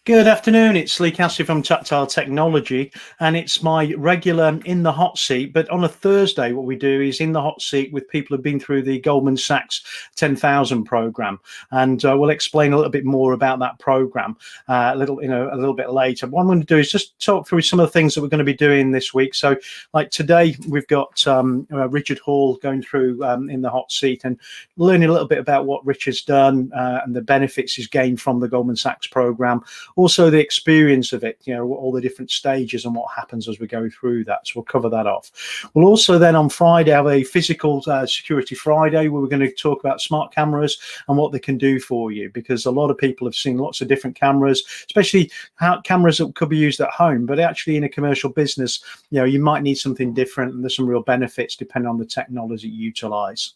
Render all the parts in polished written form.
Good afternoon, it's Cassidy from Tactile Technology, and it's my regular In the Hot Seat. But on a Thursday, what we do is In the Hot Seat with people who've been through the Goldman Sachs 10,000 program, and we'll explain a little bit more about that program a little bit later. What I'm going to do is just talk through some of the things that we're going to be doing this week. So, like today, we've got Richard Hall going through In the Hot Seat and learning a little bit about what Richard's done and the benefits he's gained from the Goldman Sachs program. Also the experience of it, all the different stages and what happens as we go through that. So we'll cover that off. We'll also then on Friday have a physical security Friday where we're going to talk about smart cameras and what they can do for you, because a lot of people have seen lots of different cameras, especially cameras that could be used at home, but actually in a commercial business, you might need something different, and there's some real benefits depending on the technology you utilize.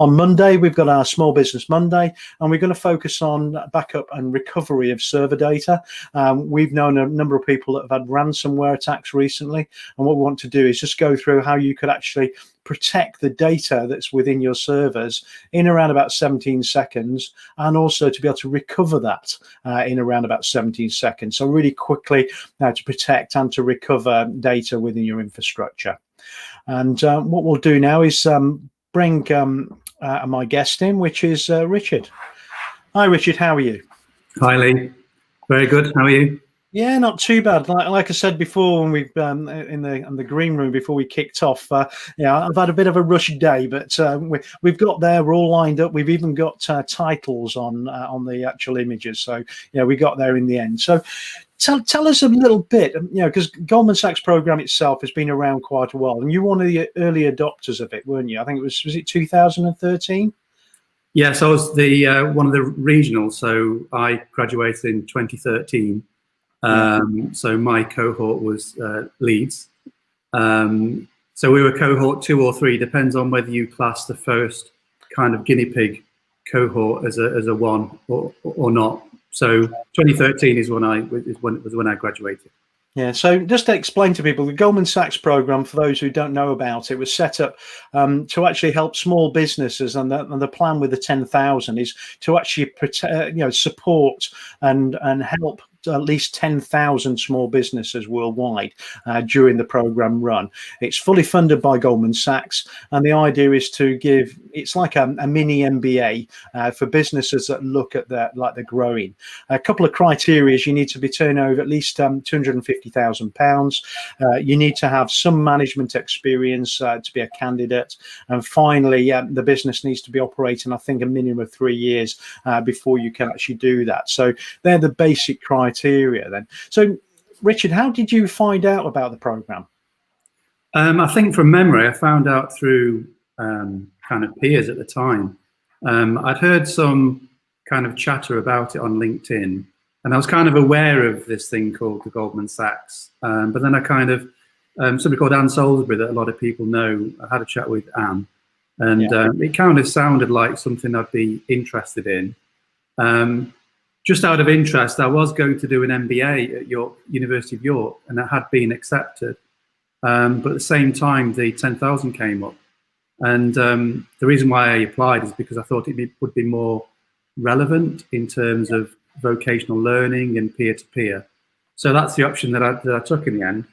On Monday, we've got our Small Business Monday, and we're going to focus on backup and recovery of server data. We've known a number of people that have had ransomware attacks recently, and what we want to do is just go through how you could actually protect the data that's within your servers in around about 17 seconds, and also to be able to recover that in around about 17 seconds. So really quickly to protect and to recover data within your infrastructure. And what we'll do now is bring my guest in, which is Richard. Hi, Richard. How are you? Hi, Lee. Very good. How are you? Yeah, not too bad. Like I said before, when we've in the green room before we kicked off, I've had a bit of a rush day, but we've got there. We're all lined up. We've even got titles on the actual images. So we got there in the end. So tell us a little bit, because Goldman Sachs program itself has been around quite a while, and you're one of the early adopters of it, weren't you? I think was it 2013? Yes, I was the one of the regionals. So I graduated in 2013. So my cohort was Leeds. So we were cohort 2 or 3, depends on whether you class the first kind of guinea pig cohort as a one or not. So 2013 is when I graduated. Yeah, so just to explain to people, the Goldman Sachs program, for those who don't know about it, was set up to actually help small businesses, and the plan with the 10,000 is to actually support and help at least 10,000 small businesses worldwide during the program run. It's fully funded by Goldman Sachs, and the idea is to give, it's like a mini MBA for businesses that look at that, like they're growing. A couple of criteria: you need to be turnover at least £250,000. You need to have some management experience to be a candidate, and finally, the business needs to be operating, I think, a minimum of 3 years before you can actually do that. So they're the basic criteria then. So Richard, how did you find out about the program? I think from memory, I found out through kind of peers at the time. I'd heard some kind of chatter about it on LinkedIn, and I was kind of aware of this thing called the Goldman Sachs. But then I kind of, somebody called Anne Salisbury that a lot of people know, I had a chat with Anne, and it kind of sounded like something I'd be interested in. Just out of interest, I was going to do an MBA at University of York, and I had been accepted. But at the same time, the 10,000 came up. And the reason why I applied is because I thought it would be more relevant in terms of vocational learning and peer-to-peer. So that's the option that I took in the end.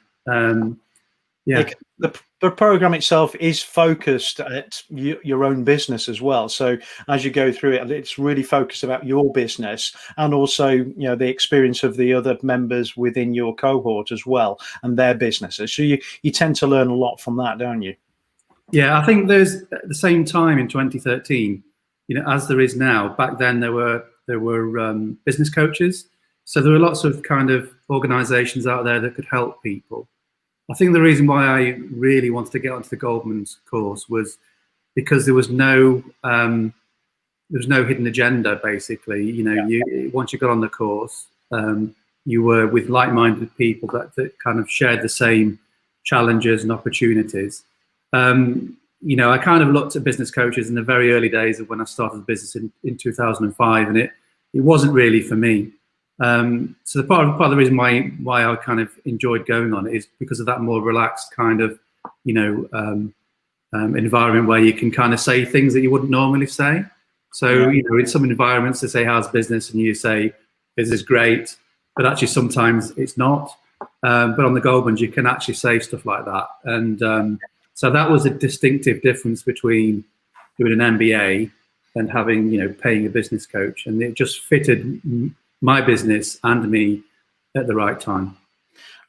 The program itself is focused at your own business as well. So as you go through it, it's really focused about your business, and also the experience of the other members within your cohort as well, and their businesses. So you tend to learn a lot from that, don't you? Yeah, I think there's at the same time in 2013, as there is now. Back then there were business coaches, so there were lots of kind of organisations out there that could help people. I think the reason why I really wanted to get onto the Goldman's course was because there was no hidden agenda. Basically, once you got on the course, you were with like-minded people that kind of shared the same challenges and opportunities. I kind of looked at business coaches in the very early days of when I started the business in 2005, and it wasn't really for me. So the part of the reason why I kind of enjoyed going on it is because of that more relaxed kind of, environment where you can kind of say things that you wouldn't normally say. So, in some environments they say, how's business? And you say, business is great. but actually sometimes it's not. But on the Goldmans, you can actually say stuff like that. And so that was a distinctive difference between doing an MBA and having, paying a business coach. And it just fitted my business and me at the right time.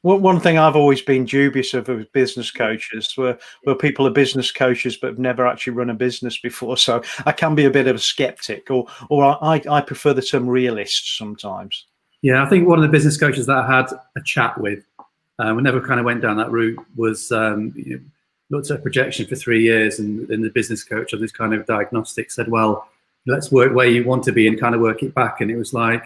Well, one thing I've always been dubious of with business coaches where people are business coaches but have never actually run a business before. So I can be a bit of a skeptic, or I prefer the term realist sometimes. Yeah, I think one of the business coaches that I had a chat with, we never kind of went down that route, was looked at a projection for 3 years, and the business coach on this kind of diagnostic said, well, let's work where you want to be and kind of work it back. And it was like,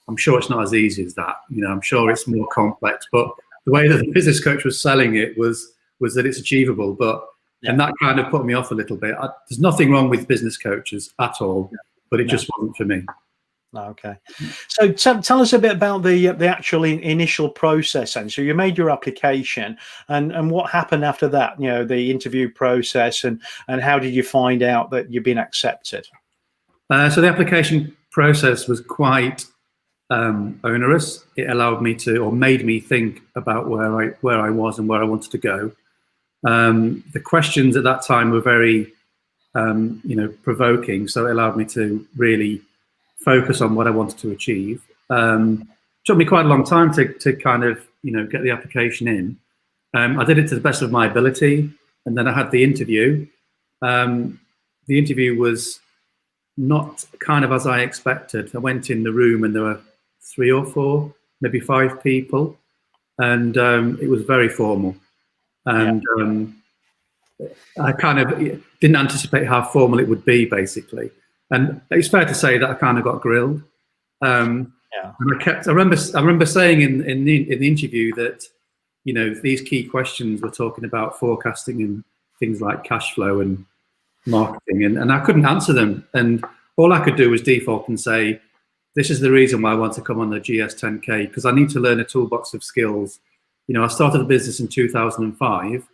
I'm sure it's not as easy as that. I'm sure it's more complex, but the way that the business coach was selling it was that it's achievable. And that kind of put me off a little bit. There's nothing wrong with business coaches at all, but it just wasn't for me. Okay, so tell us a bit about the actual initial process then. So you made your application, and what happened after that? The interview process, and how did you find out that you've been accepted? So the application process was quite onerous. It allowed me to, or made me think about where I was and where I wanted to go. The questions at that time were very provoking, so it allowed me to really focus on what I wanted to achieve. Took me quite a long time to kind of get the application in. I did it to the best of my ability, and then I had the interview. The interview was not kind of as I expected. I went in the room and there were 3 or 4, maybe 5 people, and it was very formal. And I kind of didn't anticipate how formal it would be, basically. And it's fair to say that I kind of got grilled. And I remember saying in the interview that these key questions were talking about forecasting and things like cash flow and marketing, and I couldn't answer them. And all I could do was default and say, this is the reason why I want to come on the GS 10K, because I need to learn a toolbox of skills. I started a business in 2005.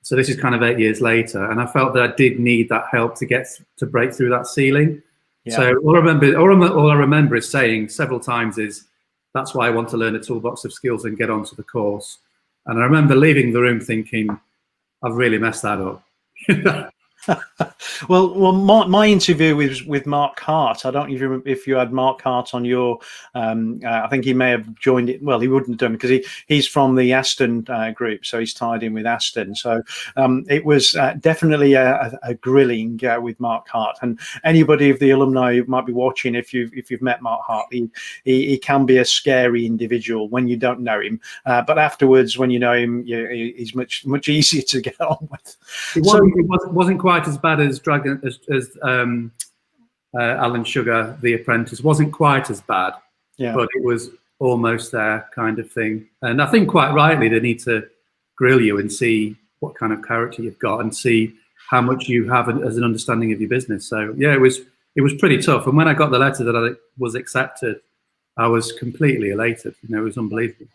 So this is kind of 8 years later, and I felt that I did need that help to break through that ceiling. Yeah. So all I remember is saying several times is, that's why I want to learn a toolbox of skills and get onto the course. And I remember leaving the room thinking, I've really messed that up. Well, my interview was with Mark Hart. I don't know if you had Mark Hart on your. I think he may have joined it. Well, he wouldn't have done, because he's from the Aston group, so he's tied in with Aston. So it was definitely a grilling with Mark Hart. And anybody of the alumni who might be watching, if you've met Mark Hart, he can be a scary individual when you don't know him. But afterwards, when you know him, he's much easier to get on with. It wasn't quite as bad as Alan Sugar, The Apprentice. Wasn't quite as bad, but it was almost there, kind of thing. And I think quite rightly they need to grill you and see what kind of character you've got and see how much you have as an understanding of your business. So yeah, it was pretty tough. And when I got the letter that I was accepted, I was completely elated. It was unbelievable.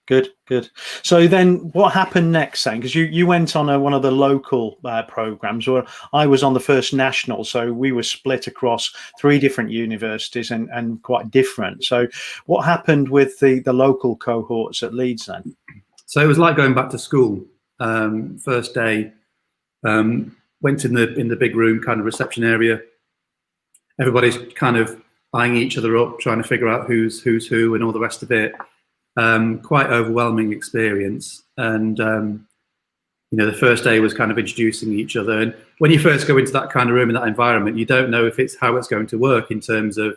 Good. So then what happened next then? Because you went on one of the local programs, where I was on the first national. So we were split across 3 different universities and quite different. So what happened with the local cohorts at Leeds then? So it was like going back to school. First day, went in the big room, kind of reception area. Everybody's kind of eyeing each other up, trying to figure out who's who and all the rest of it. Quite overwhelming experience. And the first day was kind of introducing each other. And when you first go into that kind of room, in that environment, you don't know how it's going to work, in terms of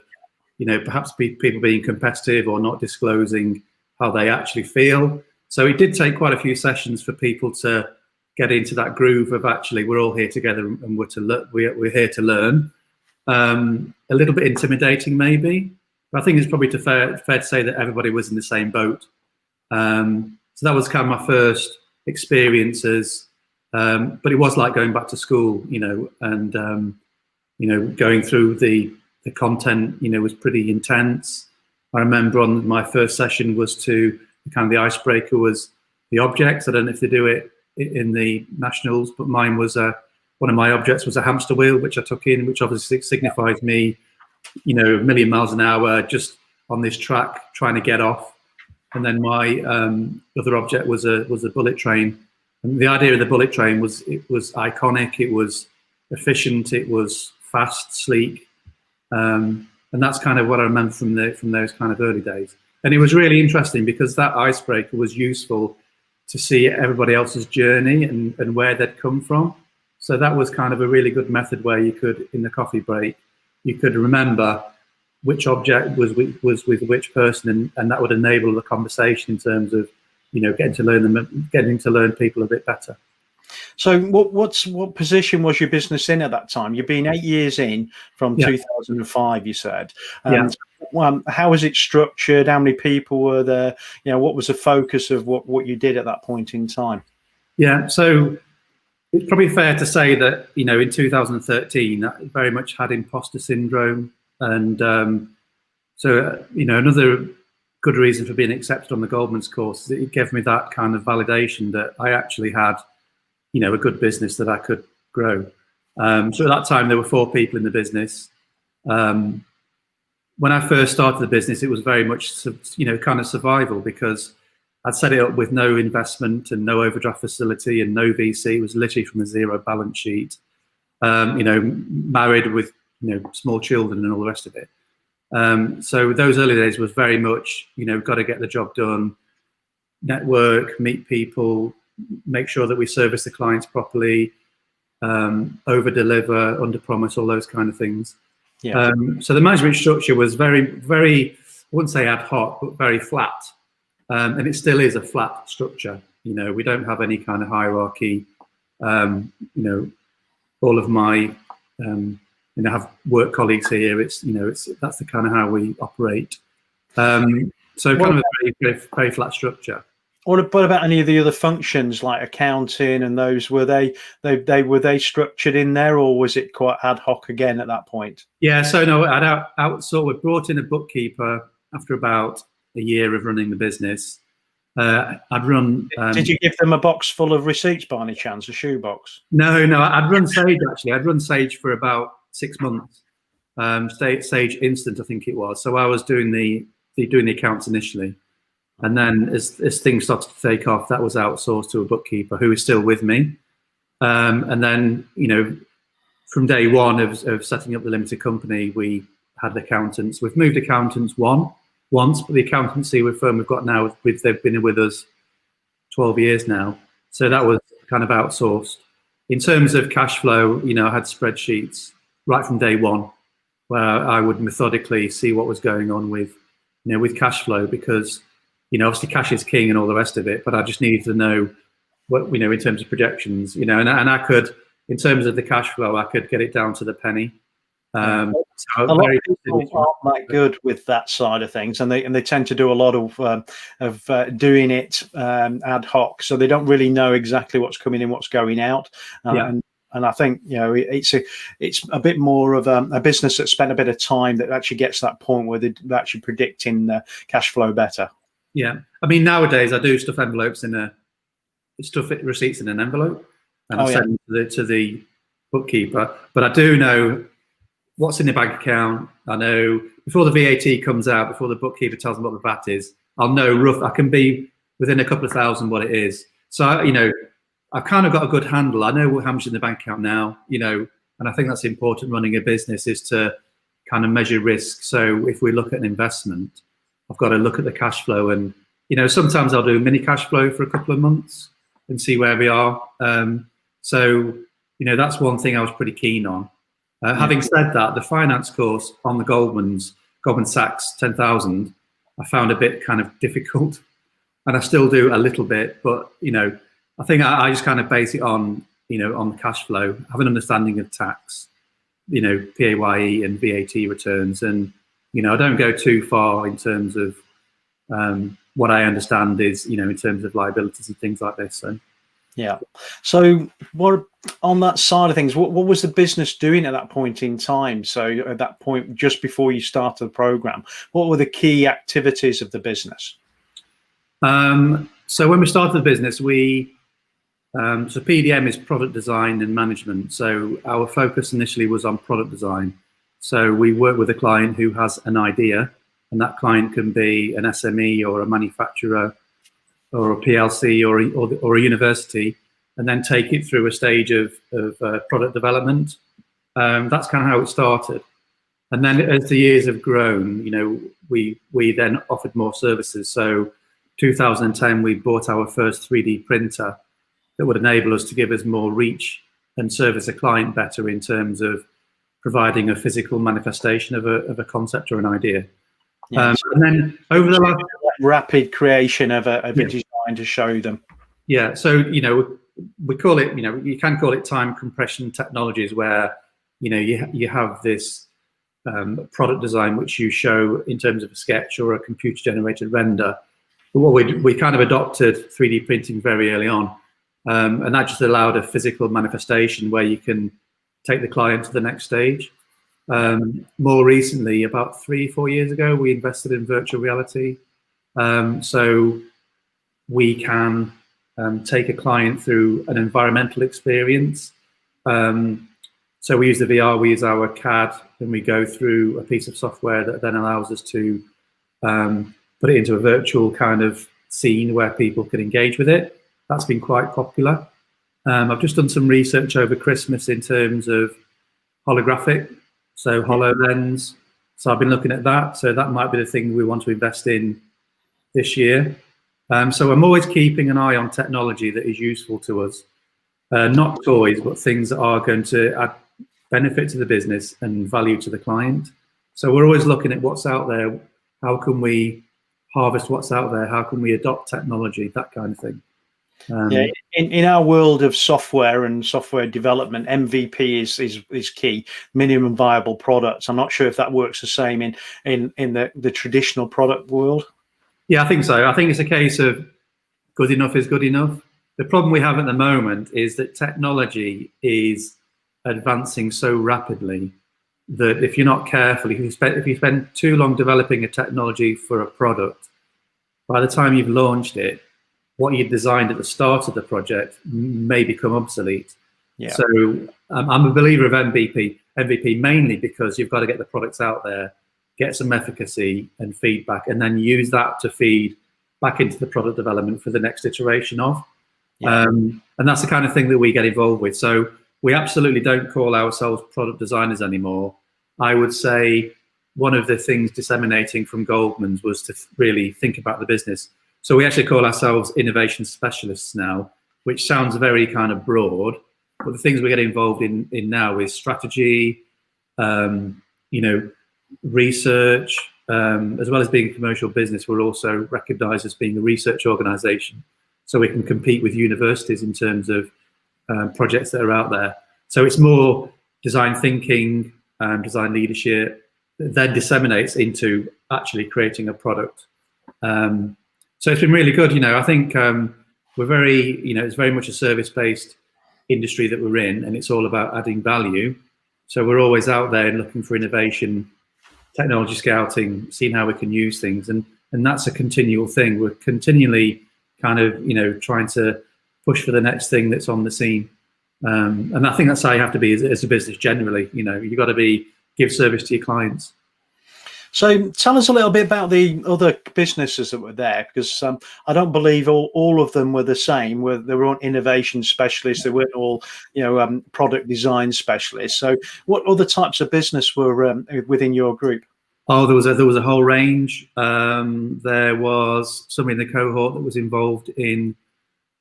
perhaps people being competitive or not disclosing how they actually feel. So it did take quite a few sessions for people to get into that groove of, actually, we're all here together and we're here to learn. A little bit intimidating, maybe. But I think it's probably fair to say that everybody was in the same boat. So that was kind of my first experiences. But it was like going back to school, and going through the content, was pretty intense. I remember on my first session was kind of the icebreaker was the objects. I don't know if they do it in the nationals, but mine was one of my objects was a hamster wheel, which I took in, which obviously signifies me, a million miles an hour just on this track trying to get off. and then my other object was a bullet train. And the idea of the bullet train was it was iconic, it was efficient, it was fast, sleek, and that's kind of what I remember from those kind of early days. And it was really interesting because that icebreaker was useful to see everybody else's journey and where they'd come from. So that was kind of a really good method where you could, in the coffee break, you could remember which object was with which person, and that would enable the conversation in terms of, you know, getting to learn people a bit better. So what position was your business in at that time? You've been 8 years in from 2005, you said. How was it structured? How many people were there? You know, what was the focus of what you did at that point in time? Yeah, so it's probably fair to say that, you know, in 2013, I very much had imposter syndrome. And so, you know, another good reason for being accepted on the Goldman's course is it gave me that kind of validation that I actually had, you know, a good business that I could grow. So at that time, there were 4 people in the business. When I first started the business, it was very much, you know, kind of survival, because I'd set it up with no investment and no overdraft facility and no VC. It was literally from a zero balance sheet, you know, married with, you know, small children and all the rest of it. So those early days was very much, you know, got to get the job done, network, meet people, make sure that we service the clients properly, over deliver, under promise, all those kind of things. Yeah. So the management structure was very, very, I wouldn't say ad hoc, but very flat. And it still is a flat structure. You know, we don't have any kind of hierarchy. You know, all of my, you know, have work colleagues here. It's, you know, that's the kind of how we operate. So kind of a very, very flat structure. What about any of the other functions like accounting and those? Were they structured in there, or was it quite ad hoc again at that point? Yeah, so no, I'd outsourced. We brought in a bookkeeper after about a year of running the business. I'd run. Did you give them a box full of receipts by any chance, a shoebox? No, I'd run Sage actually. I'd run Sage for about 6 months. Sage Instant, I think it was. So I was doing the accounts initially. And then as things started to take off, that was outsourced to a bookkeeper who is still with me. And then, you know, from day one of setting up the limited company, we had accountants. We've moved accountants once, but the accountancy firm we've got now, they've been with us 12 years now. So that was kind of outsourced. In terms of cash flow, you know, I had spreadsheets right from day one where I would methodically see what was going on with, you know, with cash flow, because, you know, obviously cash is king and all the rest of it, but I just needed to know what, you know, in terms of projections, you know, and I could, in terms of the cash flow, I could get it down to the penny. So a lot of people aren't that good with that side of things, and they tend to do a lot of doing it ad hoc, so they don't really know exactly what's coming in, what's going out. And I think, you know, it's a bit more of a business that spent a bit of time that actually gets to that point where they're actually predicting cash flow better. Yeah, I mean, nowadays I do stuff receipts in an envelope, and I send them to the bookkeeper. But I do know what's in the bank account. I know before the VAT comes out, before the bookkeeper tells me what the VAT is, I'll know rough. I can be within a couple of thousand what it is. So you know, I've kind of got a good handle. I know how much in the bank account now. You know, and I think that's important running a business, is to kind of measure risk. So if we look at an investment, I've got to look at the cash flow, and, you know, sometimes I'll do mini cash flow for a couple of months and see where we are. So, you know, that's one thing I was pretty keen on. Having said that, the finance course on the Goldman Sachs 10,000, I found a bit kind of difficult, and I still do a little bit, but, you know, I think I just kind of base it on, you know, on the cash flow, have an understanding of tax, you know, PAYE and VAT returns, and, you know, I don't go too far in terms of what I understand is, you know, in terms of liabilities and things like this. So, yeah. So, what on that side of things? What was the business doing at that point in time? So, at that point, just before you started the program, what were the key activities of the business? So, when we started the business, so PDM is product design and management. So, our focus initially was on product design. So we work with a client who has an idea, and that client can be an SME or a manufacturer or a PLC or a university, and then take it through a stage of product development. That's kind of how it started. And then as the years have grown, we then offered more services. So 2010, we bought our first 3D printer that would enable us to give us more reach and service a client better in terms of providing a physical manifestation of a concept or an idea. Yes. And then over the last rapid creation of a design to show them. Yeah, so we call it, you can call it time compression technologies, where you have this product design which you show in terms of a sketch or a computer generated render. But what we kind of adopted 3D printing very early on, and that just allowed a physical manifestation where you can take the client to the next stage. More recently, about 3-4 years ago, we invested in virtual reality. So we can take a client through an environmental experience. So we use the VR, we use our CAD, and we go through a piece of software that then allows us to put it into a virtual kind of scene where people can engage with it. That's been quite popular. I've just done some research over Christmas in terms of holographic, so HoloLens. So I've been looking at that. So that might be the thing we want to invest in this year. So I'm always keeping an eye on technology that is useful to us. Not toys, but things that are going to add benefit to the business and value to the client. So we're always looking at what's out there. How can we harvest what's out there? How can we adopt technology? That kind of thing. Yeah, in our world of software and software development, MVP is key. Minimum viable products. I'm not sure if that works the same in the traditional product world. Yeah, I think so. I think it's a case of good enough is good enough. The problem we have at the moment is that technology is advancing so rapidly that if you're not careful, if you spend too long developing a technology for a product, by the time you've launched it, what you designed at the start of the project may become obsolete. Yeah. So I'm a believer of MVP mainly because you've got to get the products out there, get some efficacy and feedback, and then use that to feed back into the product development for the next iteration of. Yeah. And that's the kind of thing that we get involved with. So we absolutely don't call ourselves product designers anymore. I would say one of the things disseminating from Goldman's was to really think about the business. So we actually call ourselves innovation specialists now, which sounds very kind of broad, but the things we get involved in now is strategy, research, as well as being a commercial business. We're also recognized as being a research organization, so we can compete with universities in terms of projects that are out there. So it's more design thinking, design leadership that then disseminates into actually creating a product. So it's been really good. I think we're very, it's very much a service-based industry that we're in, and it's all about adding value. So we're always out there looking for innovation, technology scouting, seeing how we can use things, and that's a continual thing. We're continually kind of, trying to push for the next thing that's on the scene. And I think that's how you have to be as a business generally. You've got to give service to your clients. So tell us a little bit about the other businesses that were there, because I don't believe all of them were the same. They weren't innovation specialists. They weren't all, product design specialists. So what other types of business were within your group? Oh, there was a whole range. There was somebody in the cohort that was involved in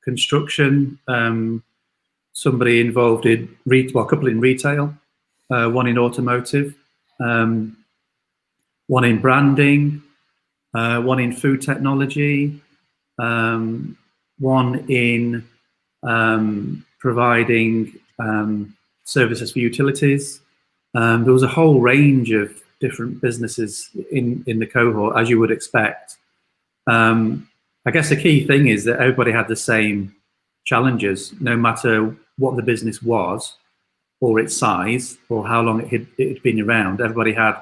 construction. Somebody involved in a couple in retail, one in automotive. One in branding, one in food technology, one in providing services for utilities. There was a whole range of different businesses in the cohort, as you would expect. I guess the key thing is that everybody had the same challenges, no matter what the business was, or its size, or how long it had been around. Everybody had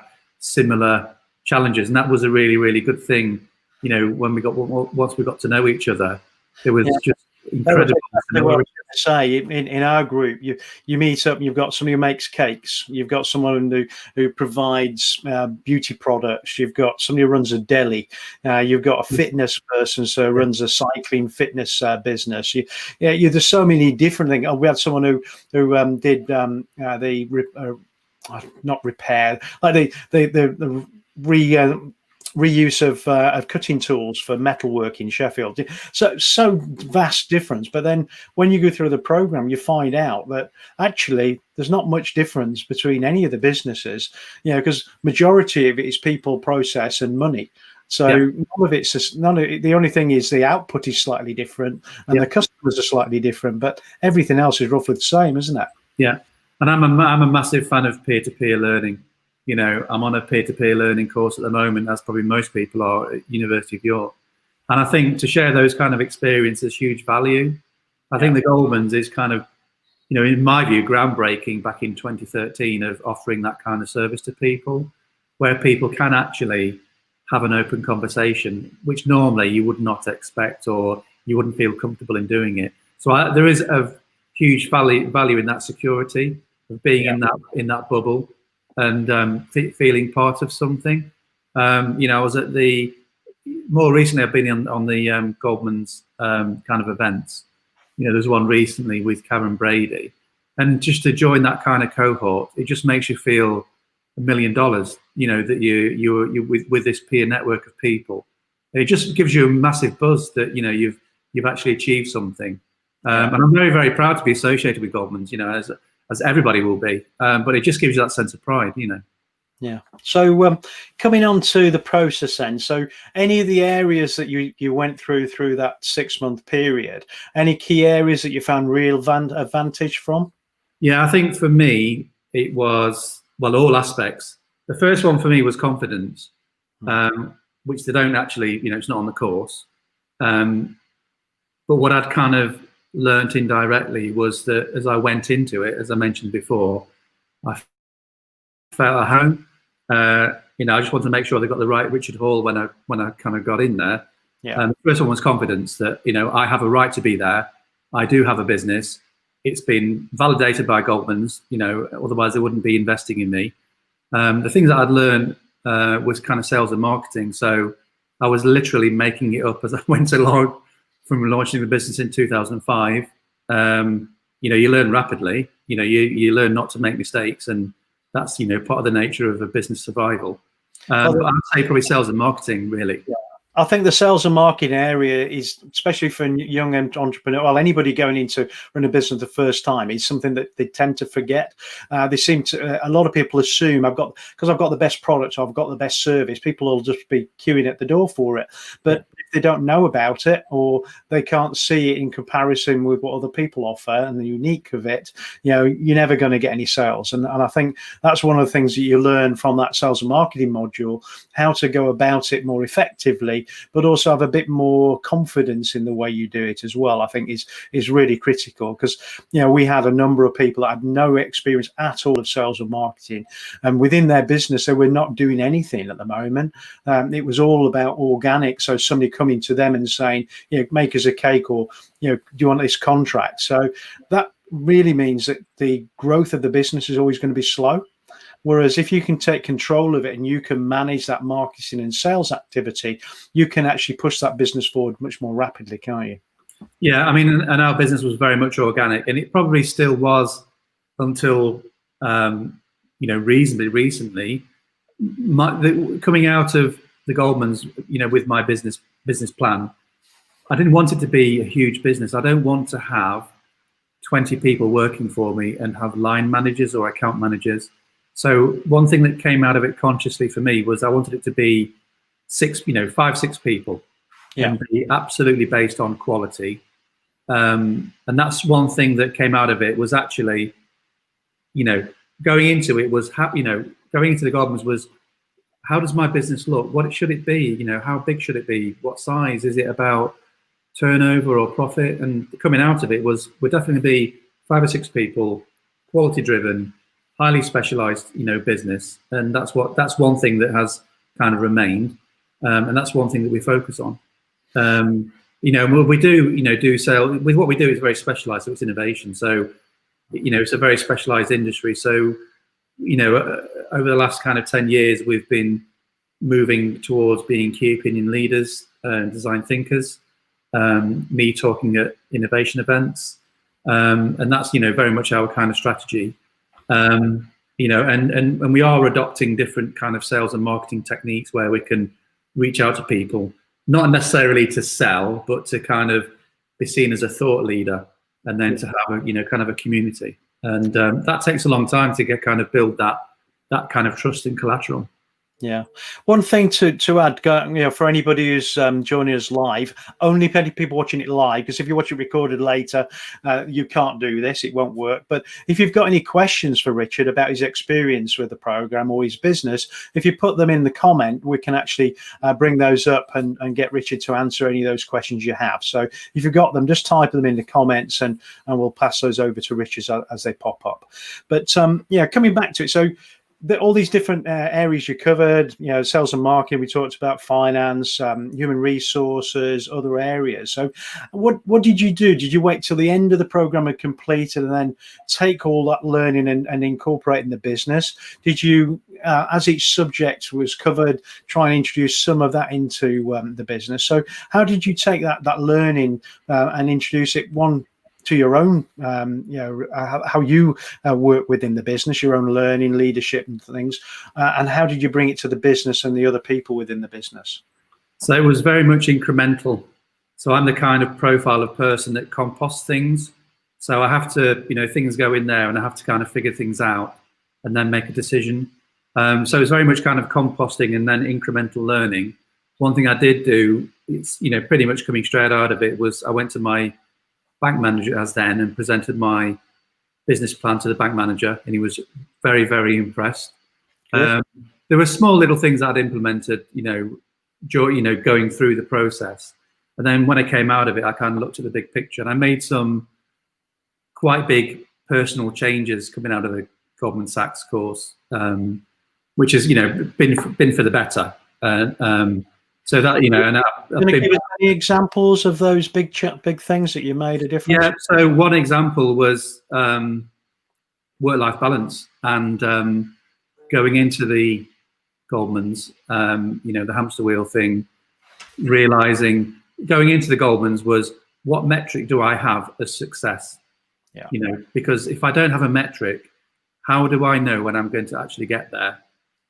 similar challenges, and that was a really, really good thing. Once we got to know each other, there was just incredible. Exactly what I was going to say. In our group, you meet up and you've got somebody who makes cakes, you've got someone who provides beauty products, you've got somebody who runs a deli, you've got a fitness person so runs a cycling fitness business. There's so many different things. We had someone who did the not repair, like the reuse of cutting tools for metalwork in Sheffield. So vast difference. But then when you go through the program, you find out that actually there's not much difference between any of the businesses, because majority of it is people, process, and money. So none of it's just, the only thing is the output is slightly different and the customers are slightly different, but everything else is roughly the same, isn't it? Yeah. And I'm a massive fan of peer-to-peer learning. I'm on a peer-to-peer learning course at the moment, as probably most people are at University of York. And I think to share those kind of experiences, huge value. I think the Goldman's is kind of, in my view, groundbreaking back in 2013 of offering that kind of service to people, where people can actually have an open conversation, which normally you would not expect or you wouldn't feel comfortable in doing it. So there is a huge value in that security of being in that bubble and feeling part of something. I was at more recently I've been on the Goldman's kind of events. There's one recently with Karen Brady, and just to join that kind of cohort, it just makes you feel $1 million. That you're with this peer network of people. It just gives you a massive buzz that you've actually achieved something. And I'm very, very proud to be associated with Goldman's, as everybody will be. But it just gives you that sense of pride, Yeah. So coming on to the process then, so any of the areas that you went through that 6-month period, any key areas that you found real advantage from? Yeah, I think for me, it was, all aspects. The first one for me was confidence, which they don't actually, it's not on the course. But what I'd kind of learnt indirectly was that as I went into it, as I mentioned before, I felt at home. I just wanted to make sure they got the right Richard Hall when I kind of got in there. Yeah. The first one was confidence that, I have a right to be there. I do have a business. It's been validated by Goldman's, otherwise they wouldn't be investing in me. The things that I'd learned was kind of sales and marketing. So I was literally making it up as I went along from launching the business in 2005. You learn rapidly, you learn not to make mistakes, and that's, part of the nature of a business survival. But I'd say probably sales and marketing, really. Yeah. I think the sales and marketing area is, especially for young entrepreneur, well, anybody going into run a business the first time, is something that they tend to forget. They seem to, a lot of people assume because I've got the best product, I've got the best service, people will just be queuing at the door for it. But if they don't know about it, or they can't see it in comparison with what other people offer and the unique of it, you're never going to get any sales. And I think that's one of the things that you learn from that sales and marketing module, how to go about it more effectively, but also have a bit more confidence in the way you do it as well. I think is really critical, because we had a number of people that had no experience at all of sales and marketing, and within their business they were not doing anything at the moment. It was all about organic. So somebody coming to them and saying, make us a cake, or do you want this contract? So that really means that the growth of the business is always going to be slow. Whereas if you can take control of it and you can manage that marketing and sales activity, you can actually push that business forward much more rapidly, can't you? Yeah, I mean, and our business was very much organic, and it probably still was until, reasonably recently. Coming out of the Goldman's, with my business plan, I didn't want it to be a huge business. I don't want to have 20 people working for me and have line managers or account managers. So one thing that came out of it consciously for me was I wanted it to be 5, 6 people, and be absolutely based on quality. And that's one thing that came out of it was actually, going into it was going into the Goldman's was, how does my business look? What should it be? How big should it be? What size? Is it about turnover or profit? And coming out of it was, we're definitely going to be 5 or 6 people, quality driven, highly specialized, business. And that's one thing that has kind of remained. And that's one thing that we focus on. we do sell. With what we do, it's very specialized, so it's innovation. So, it's a very specialized industry. So, over the last kind of 10 years, we've been moving towards being key opinion leaders and design thinkers, me talking at innovation events. And that's, very much our kind of strategy. And we are adopting different kind of sales and marketing techniques where we can reach out to people, not necessarily to sell, but to kind of be seen as a thought leader, and then to have a, kind of a community. And that takes a long time to build that kind of trust and collateral. Yeah. One thing to add, for anybody who's joining us live, only people watching it live, because if you watch it recorded later, you can't do this, it won't work. But if you've got any questions for Richard about his experience with the program or his business, if you put them in the comment, we can actually bring those up and get Richard to answer any of those questions you have. So if you've got them, just type them in the comments and we'll pass those over to Richard as they pop up. But coming back to it, so all these different areas you covered, sales and marketing, we talked about finance, human resources, other areas. So what did you do? Did you wait till the end of the program had completed and then take all that learning and incorporate in the business? Did you, as each subject was covered, try and introduce some of that into the business? So how did you take that learning and introduce it, to your own, how you work within the business, your own learning, leadership and things, and how did you bring it to the business and the other people within the business? So it was very much incremental. So I'm the kind of profile of person that composts things. So I have to, things go in there and I have to kind of figure things out and then make a decision. So it's very much kind of composting and then incremental learning. One thing I did do, it's, pretty much coming straight out of it, was I went to my bank manager as then and presented my business plan to the bank manager, and he was very, very impressed. There were small little things I'd implemented, going through the process. And then when I came out of it, I kind of looked at the big picture, and I made some quite big personal changes coming out of the Goldman Sachs course, which has, been for the better. So that, and can you give us any examples of those big things that you made a difference? Yeah. So one example was work-life balance, and going into the Goldmans, the hamster wheel thing, realizing going into the Goldmans was, what metric do I have as success? Yeah. Because if I don't have a metric, how do I know when I'm going to actually get there?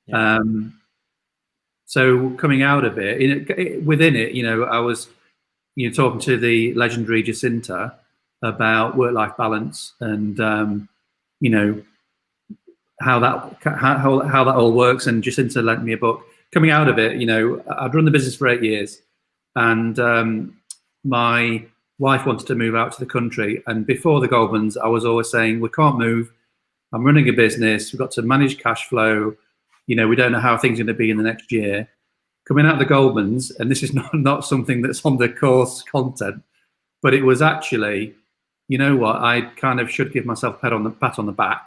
Yeah. So coming out of it, within it, I was, talking to the legendary Jacinta about work-life balance and, how that all works. And Jacinta lent me a book. Coming out of it, I'd run the business for 8 years, and my wife wanted to move out to the country. And before the Goldmans, I was always saying, we can't move. I'm running a business. We've got to manage cash flow. We don't know how things are going to be in the next year. Coming out of the Goldmans, and this is not something that's on the course content, but it was actually, I kind of should give myself a pat on the back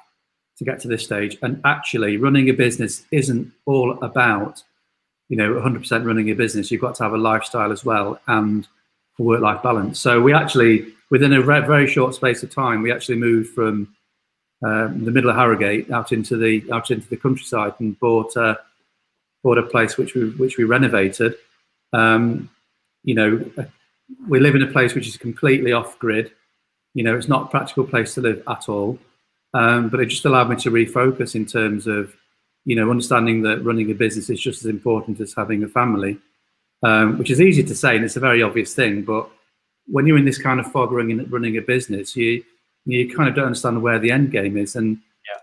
to get to this stage. And actually, running a business isn't all about, 100% running a business. You've got to have a lifestyle as well and a work-life balance. So we actually, within a very short space of time, we actually moved from the middle of Harrogate out into the countryside and bought a place which we renovated. We live in a place which is completely off grid. It's not a practical place to live at all. But it just allowed me to refocus in terms of, understanding that running a business is just as important as having a family, which is easy to say and it's a very obvious thing. But when you're in this kind of fog running a business, you kind of don't understand where the end game is. And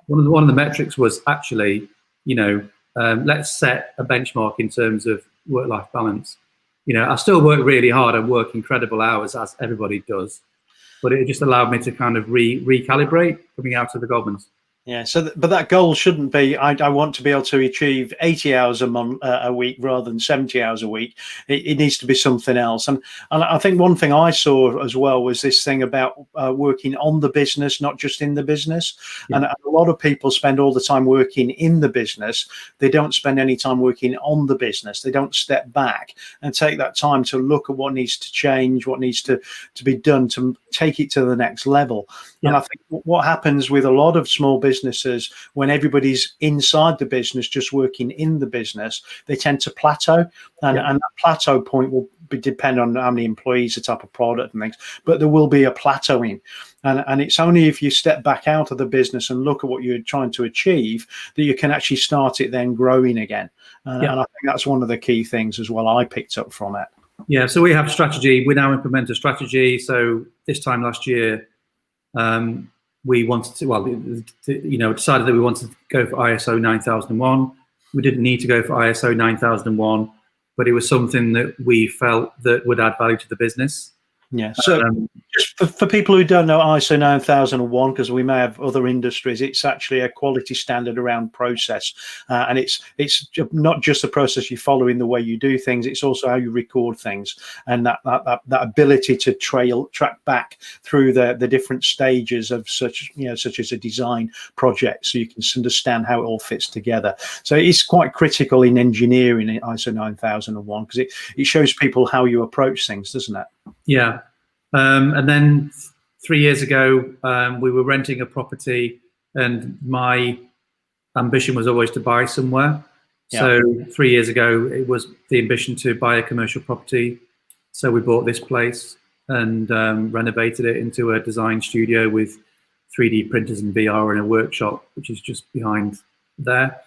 one of the metrics was actually, let's set a benchmark in terms of work-life balance. I still work really hard and work incredible hours, as everybody does, but it just allowed me to kind of recalibrate coming out of the Goldmans. Yeah, so but that goal shouldn't be I want to be able to achieve 80 hours a month a week rather than 70 hours a week. It needs to be something else. And I think one thing I saw as well was this thing about working on the business, not just in the business. Yeah. And a lot of people spend all the time working in the business. They don't spend any time working on the business. They don't step back and take that time to look at what needs to change, what needs to be done to take it to the next level. Yeah. And I think what happens with a lot of small businesses, when everybody's inside the business, just working in the business, they tend to plateau. And that plateau point will depend on how many employees, the type of product and things, but there will be a plateauing. And it's only if you step back out of the business and look at what you're trying to achieve that you can actually start it then growing again. And I think that's one of the key things as well I picked up from it. Yeah, so we have strategy. We now implement a strategy. So this time last year, we wanted to, decided that we wanted to go for ISO 9001. We didn't need to go for ISO 9001, but it was something that we felt that would add value to the business. Yeah. So just for people who don't know ISO 9001, because we may have other industries, it's actually a quality standard around process. And it's not just the process you follow in the way you do things, it's also how you record things. And that ability to track back through the different stages of such as a design project, so you can understand how it all fits together. So it's quite critical in engineering in ISO 9001, because it shows people how you approach things, doesn't it? Yeah. And then 3 years ago, we were renting a property, and my ambition was always to buy somewhere. Yeah. So 3 years ago, it was the ambition to buy a commercial property. So we bought this place and renovated it into a design studio with 3D printers and VR and a workshop, which is just behind there.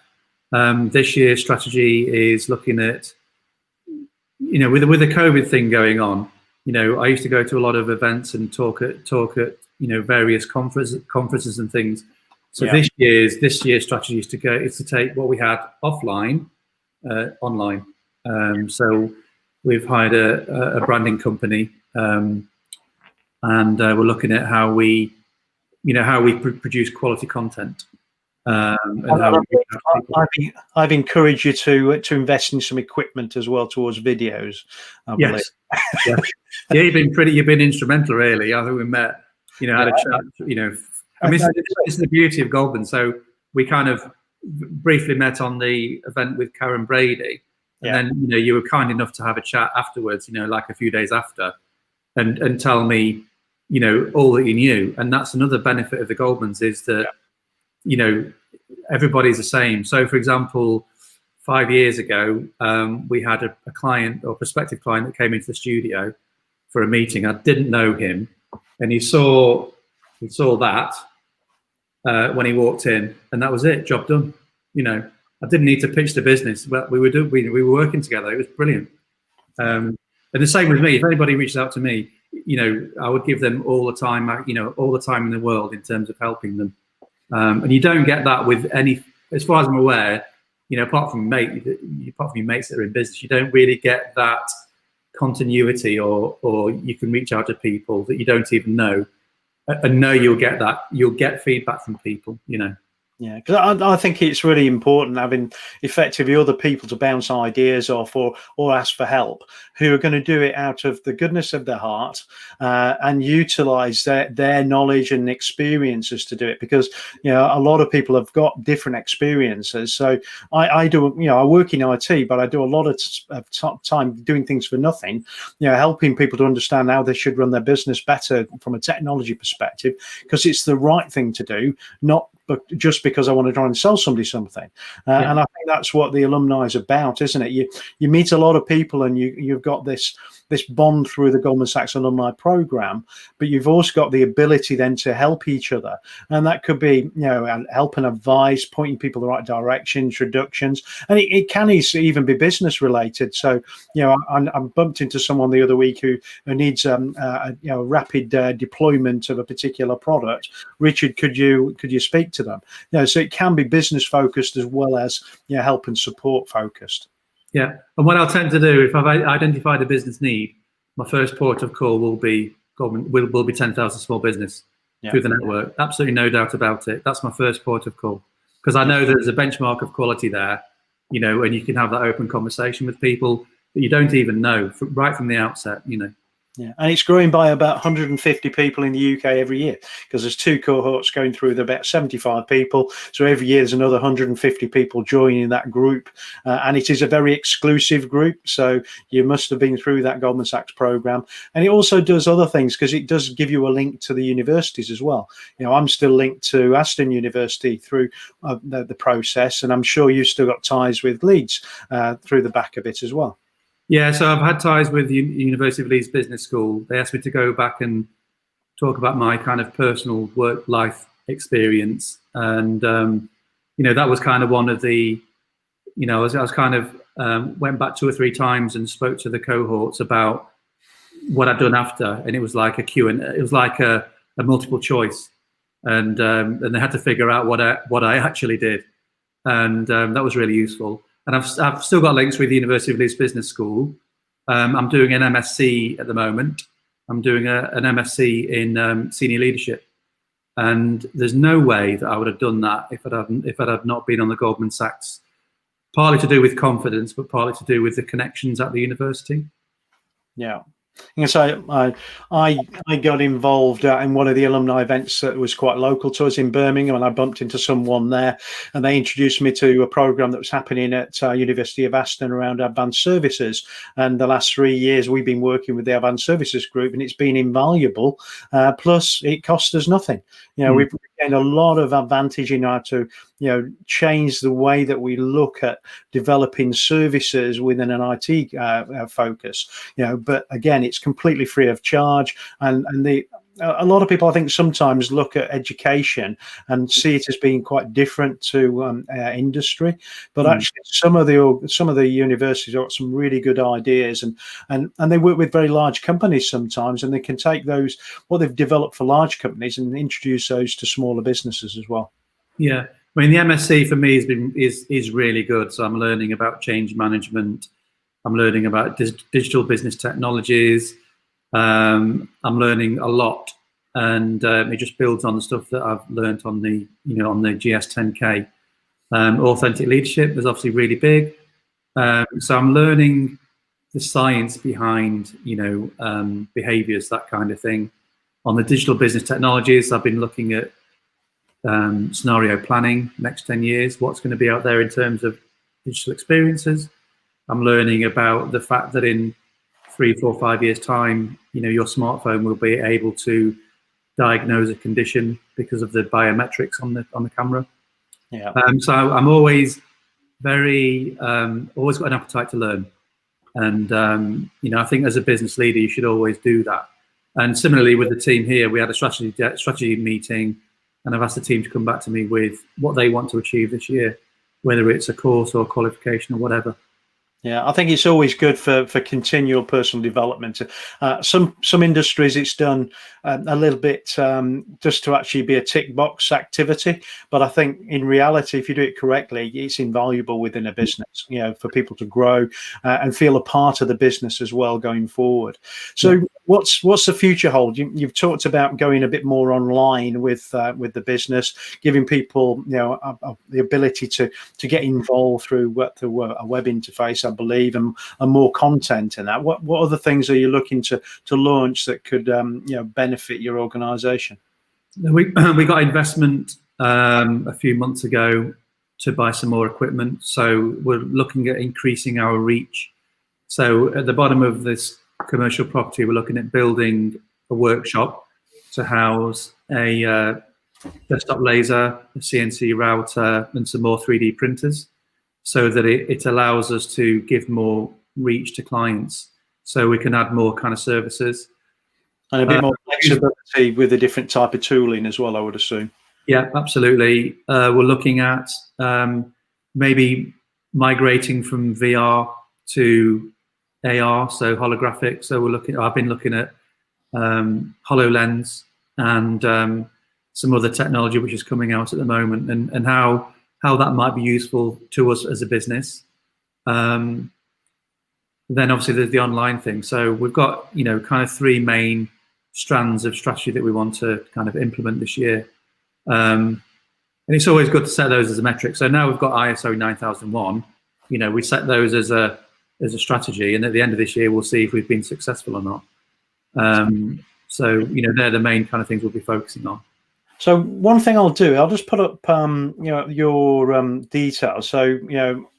This year's strategy is looking at, with the COVID thing going on, I used to go to a lot of events and talk at various conferences and things. So this year's strategy is to take what we had offline, online. So we've hired a branding company, and we're looking at how we produce quality content. And I've encouraged you to invest in some equipment as well towards videos. Yes. Yeah. Yeah, you've been instrumental, really. I think we met, had a chat, I mean, this is the beauty of Goldman. So we kind of briefly met on the event with Karen Brady, and then, you were kind enough to have a chat afterwards, like a few days after, and tell me, all that you knew. And that's another benefit of the Goldmans, is that, everybody's the same. So, for example, 5 years ago, we had a client or prospective client that came into the studio for a meeting. I didn't know him, and he saw that when he walked in, and that was it. Job done. I didn't need to pitch the business, but we were working together. It was brilliant. And the same with me. If anybody reaches out to me, I would give them all the time, all the time in the world in terms of helping them. And you don't get that with any, as far as I'm aware, apart from your mates that are in business, you don't really get that continuity, or you can reach out to people that you don't even know, and know you'll get feedback from people, Yeah, because I think it's really important having effectively other people to bounce ideas off or ask for help, who are going to do it out of the goodness of their heart, and utilize their knowledge and experiences to do it. Because a lot of people have got different experiences. So I do, I work in IT, but I do a lot of time doing things for nothing. Helping people to understand how they should run their business better from a technology perspective, because it's the right thing to do, not just because I want to try and sell somebody something. And I think that's what the Alumni is about, isn't it? You meet a lot of people, and you've got this bond through the Goldman Sachs Alumni Program, but you've also got the ability then to help each other. And that could be, help and advice, pointing people the right direction, introductions, and it can even be business related. So, I bumped into someone the other week who needs a rapid deployment of a particular product. Richard, could you speak to them? So it can be business focused as well as help and support focused. Yeah, and what I'll tend to do, if I've identified a business need, my first port of call will be Goldman, will be 10,000 small business. through the network. Absolutely no doubt about it. That's my first port of call, because I know there's a benchmark of quality there, and you can have that open conversation with people that you don't even know right from the outset, Yeah, and it's growing by about 150 people in the UK every year, because there's 2 cohorts going through. There about 75 people, so every year there's another 150 people joining that group, and it is a very exclusive group. So you must have been through that Goldman Sachs program, and it also does other things, because it does give you a link to the universities as well. I'm still linked to Aston University through the process, and I'm sure you've still got ties with Leeds through the back of it as well. Yeah, so I've had ties with the University of Leeds Business School. They asked me to go back and talk about my kind of personal work-life experience, and that was kind of one of the, I was kind of went back 2 or 3 times and spoke to the cohorts about what I'd done after, and it was like it was like a multiple choice, and they had to figure out what I actually did, and that was really useful. And I've still got links with the University of Leeds Business School. I'm doing an MSc at the moment. I'm doing an MSc in senior leadership, and there's no way that I would have done that if I'd have not been on the Goldman Sachs. Partly to do with confidence, but partly to do with the connections at the university. Yeah. And so I got involved in one of the alumni events that was quite local to us in Birmingham, and I bumped into someone there, and they introduced me to a program that was happening at University of Aston around advanced services. And the last 3 years we've been working with the advanced services group, and it's been invaluable. Plus it cost us nothing. We've gained a lot of advantage in how to change the way that we look at developing services within an IT focus. But again, it's completely free of charge, and a lot of people, I think, sometimes look at education and see it as being quite different to industry. But actually, some of the universities have got some really good ideas, and they work with very large companies sometimes, and they can take those what they've developed for large companies and introduce those to smaller businesses as well. Yeah, I mean, the MSc for me is really good. So I'm learning about change management. I'm learning about digital business technologies. I'm learning a lot, and it just builds on the stuff that I've learned on the GS 10K. Authentic leadership is obviously really big. So I'm learning the science behind behaviors, that kind of thing. On the digital business technologies, I've been looking at scenario planning next 10 years, what's going to be out there in terms of digital experiences. I'm learning about the fact that in 3, 4, 5 years time, your smartphone will be able to diagnose a condition because of the biometrics on the camera. Yeah. So I'm always always got an appetite to learn, and I think as a business leader you should always do that. And similarly with the team here, we had a strategy meeting, and I've asked the team to come back to me with what they want to achieve this year, whether it's a course or qualification or whatever. Yeah, I think it's always good for continual personal development. Some industries it's done a little bit just to actually be a tick box activity, but I think in reality, if you do it correctly, it's invaluable within a business. For people to grow and feel a part of the business as well going forward. So, what's the future hold? You've talked about going a bit more online with the business, giving people the ability to get involved through a web interface, I believe, and more content in that. What other things are you looking to launch that could benefit your organization? We got investment a few months ago to buy some more equipment, so we're looking at increasing our reach. So at the bottom of this commercial property, we're looking at building a workshop to house a desktop laser, a CNC router, and some more 3D printers, so that it allows us to give more reach to clients, so we can add more kind of services. And a bit more flexibility with a different type of tooling as well, I would assume. Yeah, absolutely. We're looking at maybe migrating from VR to AR, so holographic. So I've been looking at HoloLens and some other technology which is coming out at the moment, and how that might be useful to us as a business. Then obviously there's the online thing. So we've got kind of 3 main strands of strategy that we want to kind of implement this year. And it's always good to set those as a metric. So now we've got ISO 9001. You know, we set those as a strategy, and at the end of this year, we'll see if we've been successful or not. So, you know, they're the main kind of things we'll be focusing on. So one thing I'll do, I'll just put up, you know, your details. So, you know,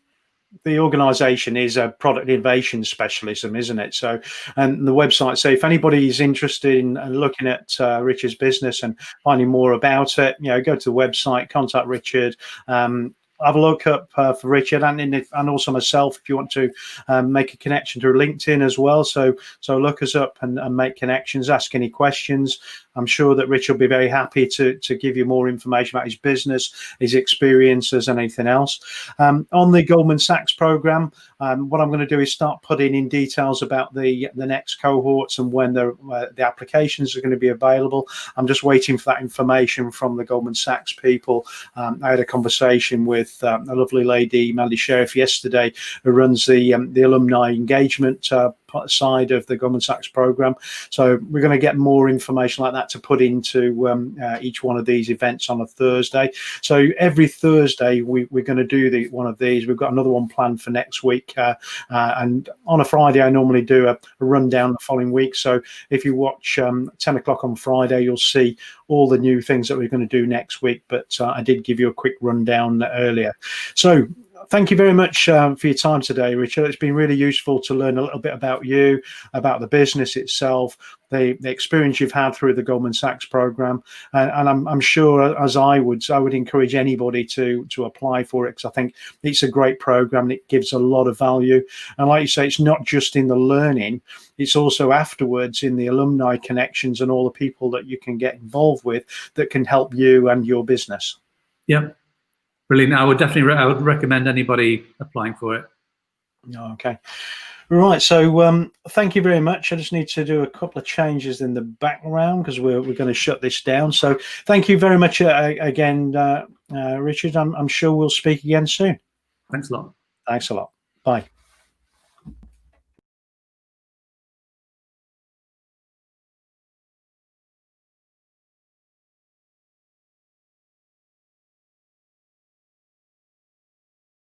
the organization is a product innovation specialism, isn't it? So, and the website, so if anybody is interested in looking at Richard's business and finding more about it, you know, go to the website, contact Richard. Have a look up for Richard and also myself if you want to make a connection to LinkedIn as well. So look us up and make connections, ask any questions. I'm sure that Richard will be very happy to give you more information about his business, his experiences, and anything else. On the Goldman Sachs program, what I'm going to do is start putting in details about the next cohorts and when the applications are going to be available. I'm just waiting for that information from the Goldman Sachs people. I had a conversation with a lovely lady, Mandy Sheriff, yesterday, who runs the alumni engagement side of the Goldman Sachs program. So we're going to get more information like that to put into each one of these events on a Thursday. So every Thursday we're going to do one of these. We've got another one planned for next week, and on a Friday I normally do a rundown the following week. So if you watch 10 o'clock on Friday, you'll see all the new things that we're going to do next week. But I did give you a quick rundown earlier. So thank you very much for your time today, Richard. It's been really useful to learn a little bit about you, about the business itself, the experience you've had through the Goldman Sachs program, and I'm sure, as I would encourage anybody to apply for it, because I think it's a great program and it gives a lot of value. And like you say, it's not just in the learning, it's also afterwards in the alumni connections and all the people that you can get involved with that can help you and your business. Yep. Brilliant. I would definitely I would recommend anybody applying for it. Okay. Right. So thank you very much. I just need to do a couple of changes in the background because we're going to shut this down. So thank you very much again, Richard. I'm sure we'll speak again soon. Thanks a lot. Thanks a lot. Bye.